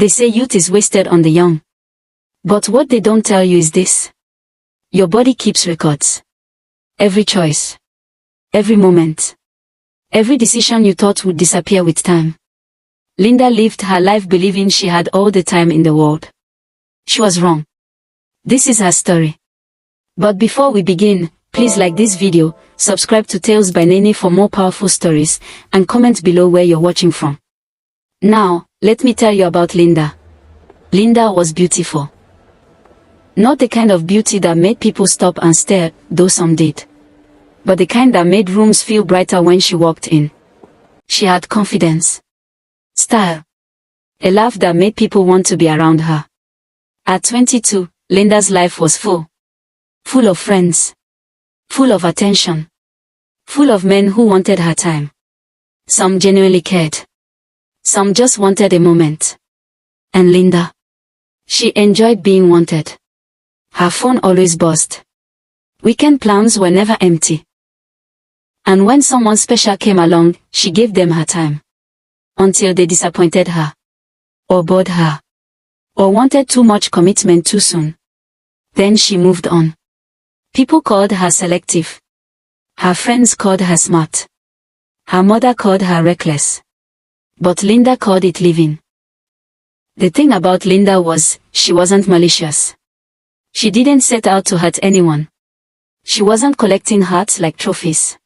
They say youth is wasted on the young. But what they don't tell you is this. Your body keeps records. Every choice. Every moment. Every decision you thought would disappear with time. Linda lived her life believing she had all the time in the world. She was wrong. This is her story. But before we begin, please like this video, subscribe to Tales by Nene for more powerful stories, and comment below where you're watching from. Now, let me tell you about Linda. Linda was beautiful. Not the kind of beauty that made people stop and stare, though some did. But the kind that made rooms feel brighter when she walked in. She had confidence. Style. A laugh that made people want to be around her. At 22, Linda's life was full. Full of friends. Full of attention. Full of men who wanted her time. Some genuinely cared. Some just wanted a moment. And Linda. She enjoyed being wanted. Her phone always buzzed. Weekend plans were never empty. And when someone special came along, she gave them her time. Until they disappointed her. Or bored her. Or wanted too much commitment too soon. Then she moved on. People called her selective. Her friends called her smart. Her mother called her reckless. But Linda called it living. The thing about Linda was, she wasn't malicious. She didn't set out to hurt anyone. She wasn't collecting hearts like trophies.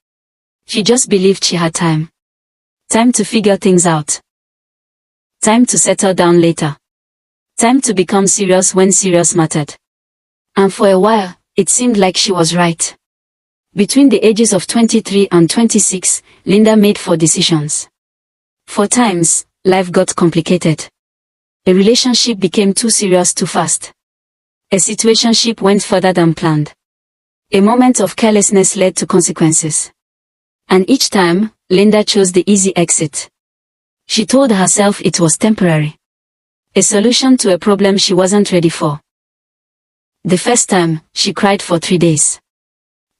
She just believed she had time. Time to figure things out. Time to settle down later. Time to become serious when serious mattered. And for a while, it seemed like she was right. Between the ages of 23 and 26, Linda made 4 decisions. 4 times, life got complicated. A relationship became too serious too fast. A situationship went further than planned. A moment of carelessness led to consequences. And each time, Linda chose the easy exit. She told herself it was temporary. A solution to a problem she wasn't ready for. The first time, she cried for 3 days.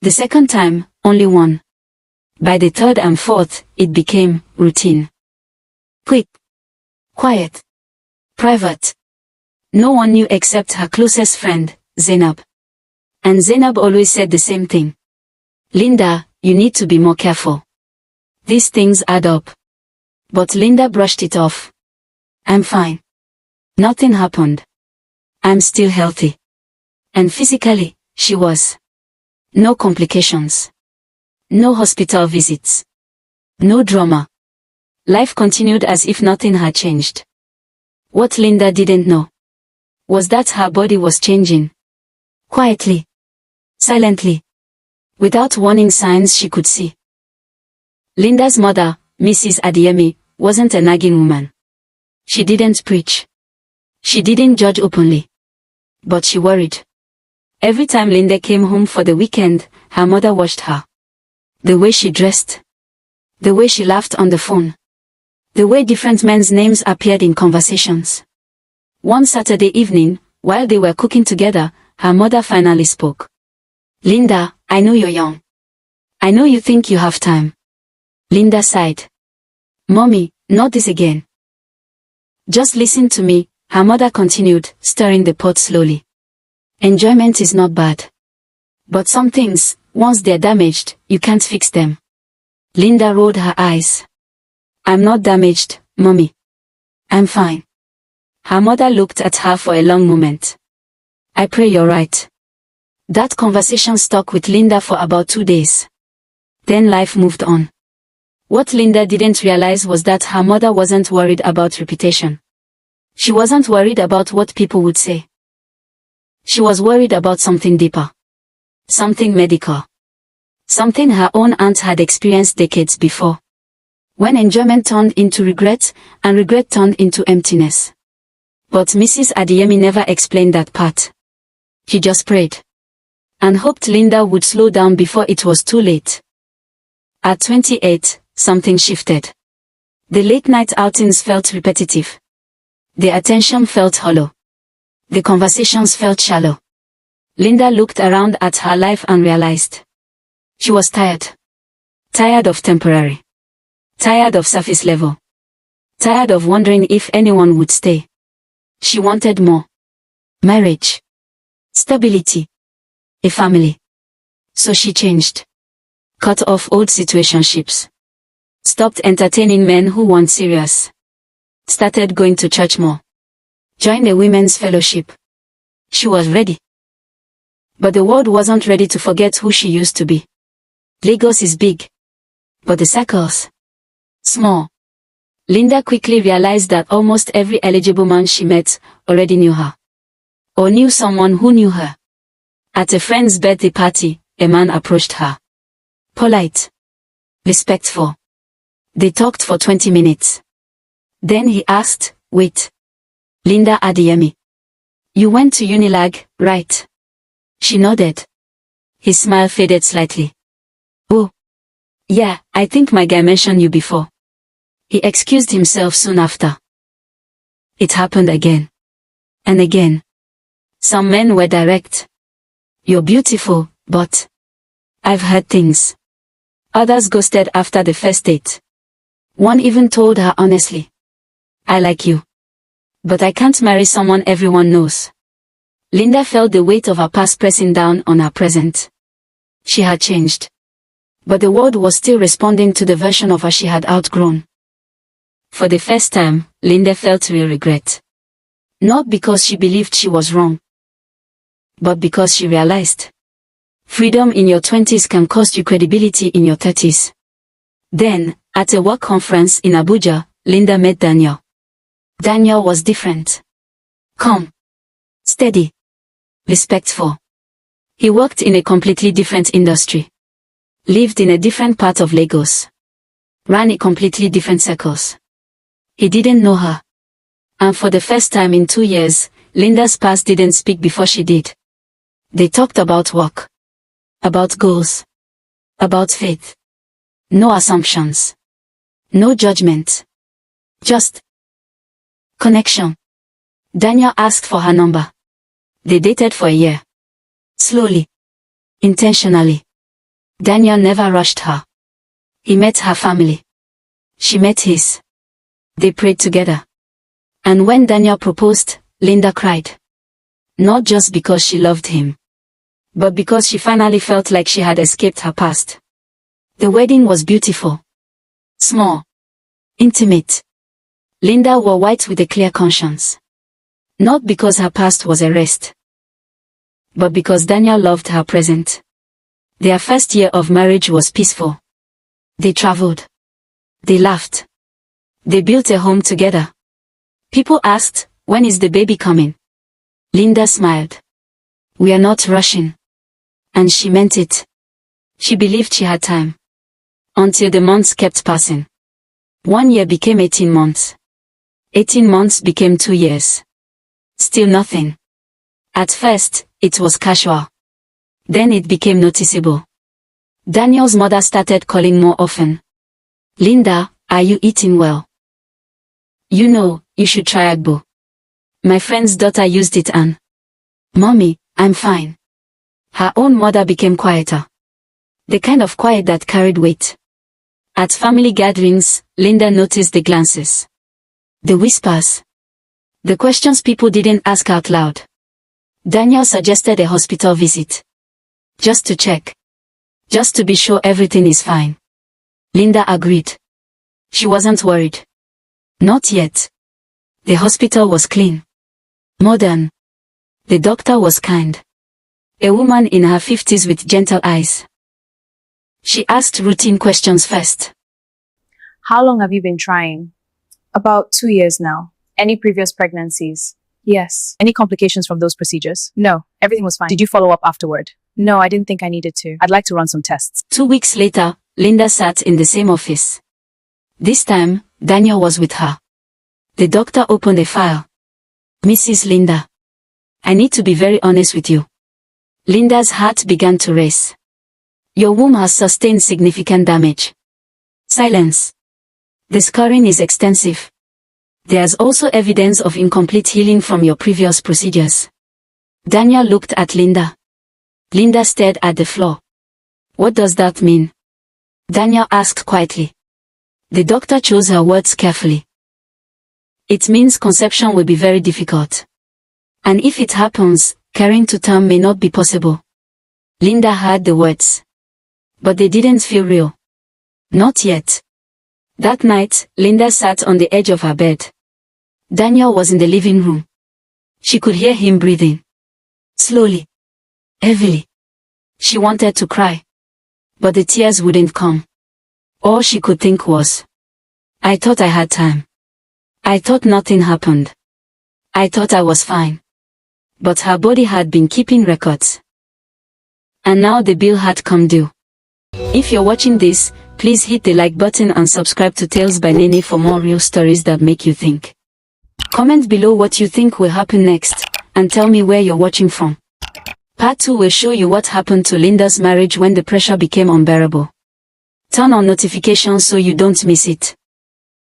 The second time, only 1. By the third and fourth, it became routine. Quick. Quiet. Private. No one knew except her closest friend, Zainab. And Zainab always said the same thing. Linda, you need to be more careful. These things add up. But Linda brushed it off. I'm fine. Nothing happened. I'm still healthy. And physically, she was. No complications. No hospital visits. No drama. Life continued as if nothing had changed. What Linda didn't know was that her body was changing. Quietly. Silently. Without warning signs she could see. Linda's mother, Mrs. Adeyemi, wasn't a nagging woman. She didn't preach. She didn't judge openly. But she worried. Every time Linda came home for the weekend, her mother watched her. The way she dressed. The way she laughed on the phone. The way different men's names appeared in conversations. One Saturday evening, while they were cooking together, her mother finally spoke. Linda, I know you're young. I know you think you have time. Linda sighed. Mommy, not this again. Just listen to me, her mother continued, stirring the pot slowly. Enjoyment is not bad. But some things, once they're damaged, you can't fix them. Linda rolled her eyes. I'm not damaged, Mommy. I'm fine. Her mother looked at her for a long moment. I pray you're right. That conversation stuck with Linda for about 2 days. Then life moved on. What Linda didn't realize was that her mother wasn't worried about reputation. She wasn't worried about what people would say. She was worried about something deeper. Something medical. Something her own aunt had experienced decades before. When enjoyment turned into regret, and regret turned into emptiness. But Mrs. Adeyemi never explained that part. She just prayed. And hoped Linda would slow down before it was too late. At 28, something shifted. The late-night outings felt repetitive. The attention felt hollow. The conversations felt shallow. Linda looked around at her life and realized. She was tired. Tired of temporary. Tired of surface level. Tired of wondering if anyone would stay. She wanted more. Marriage. Stability. A family. So she changed. Cut off old situationships. Stopped entertaining men who weren't serious. Started going to church more. Joined a women's fellowship. She was ready. But the world wasn't ready to forget who she used to be. Lagos is big. But the circles? Small. Linda quickly realized that almost every eligible man she met already knew her. Or knew someone who knew her. At a friend's birthday party, a man approached her. Polite. Respectful. They talked for 20 minutes. Then he asked, "Wait. Linda Adeyemi. You went to Unilag, right?" She nodded. His smile faded slightly. "Oh. Yeah, I think my guy mentioned you before." He excused himself soon after. It happened again. And again. Some men were direct. "You're beautiful, but..." "I've heard things." Others ghosted after the first date. One even told her honestly, "I like you. But I can't marry someone everyone knows." Linda felt the weight of her past pressing down on her present. She had changed. But the world was still responding to the version of her she had outgrown. For the first time, Linda felt real regret. Not because she believed she was wrong, but because she realized freedom in your 20s can cost you credibility in your 30s. Then, at a work conference in Abuja, Linda met Daniel. Daniel was different. Calm. Steady. Respectful. He worked in a completely different industry. Lived in a different part of Lagos. Ran a completely different circles. He didn't know her. And for the first time in 2 years, Linda's past didn't speak before she did. They talked about work. About goals. About faith. No assumptions. No judgment. Just connection. Daniel asked for her number. They dated for a year. Slowly. Intentionally. Daniel never rushed her. He met her family. She met his. They prayed together. And when Daniel proposed, Linda cried. Not just because she loved him, but because she finally felt like she had escaped her past. The wedding was beautiful. Small. Intimate. Linda wore white with a clear conscience. Not because her past was erased, but because Daniel loved her present. Their first year of marriage was peaceful. They traveled. They laughed. They built a home together. People asked, "When is the baby coming?" Linda smiled. "We are not rushing." And she meant it. She believed she had time. Until the months kept passing. 1 year became 18 months. 18 months became 2 years. Still nothing. At first, it was casual. Then it became noticeable. Daniel's mother started calling more often. "Linda, are you eating well? You know, you should try agbo. My friend's daughter used it and..." "Mommy, I'm fine." Her own mother became quieter. The kind of quiet that carried weight. At family gatherings, Linda noticed the glances. The whispers. The questions people didn't ask out loud. Daniel suggested a hospital visit. Just to check. Just to be sure everything is fine. Linda agreed. She wasn't worried. Not yet. The hospital was clean. Modern. The doctor was kind. A woman in her 50s with gentle eyes. She asked routine questions first. How long have you been trying? About 2 years now. Any previous pregnancies? Yes. Any complications from those procedures? No, everything was fine. Did you follow up afterward? No, I didn't think I needed to. I'd like to run some tests. 2 weeks later, Linda sat in the same office. This time, Daniel was with her. The doctor opened a file. "Mrs. Linda, I need to be very honest with you." Linda's heart began to race. "Your womb has sustained significant damage." Silence. "The scarring is extensive. There's also evidence of incomplete healing from your previous procedures." Daniel looked at Linda. Linda stared at the floor. "What does that mean?" Daniel asked quietly. The doctor chose her words carefully. It means conception will be very difficult. And if it happens, carrying to term may not be possible. Linda heard the words. But they didn't feel real. Not yet. That night, Linda sat on the edge of her bed. Daniel was in the living room. She could hear him breathing. Slowly. Heavily. She wanted to cry. But the tears wouldn't come. All she could think was, I thought I had time. I thought nothing happened. I thought I was fine. But her body had been keeping records. And now the bill had come due. If you're watching this, please hit the like button and subscribe to Tales by Nene for more real stories that make you think. Comment below what you think will happen next, and tell me where you're watching from. Part 2 will show you what happened to Linda's marriage when the pressure became unbearable. Turn on notifications so you don't miss it.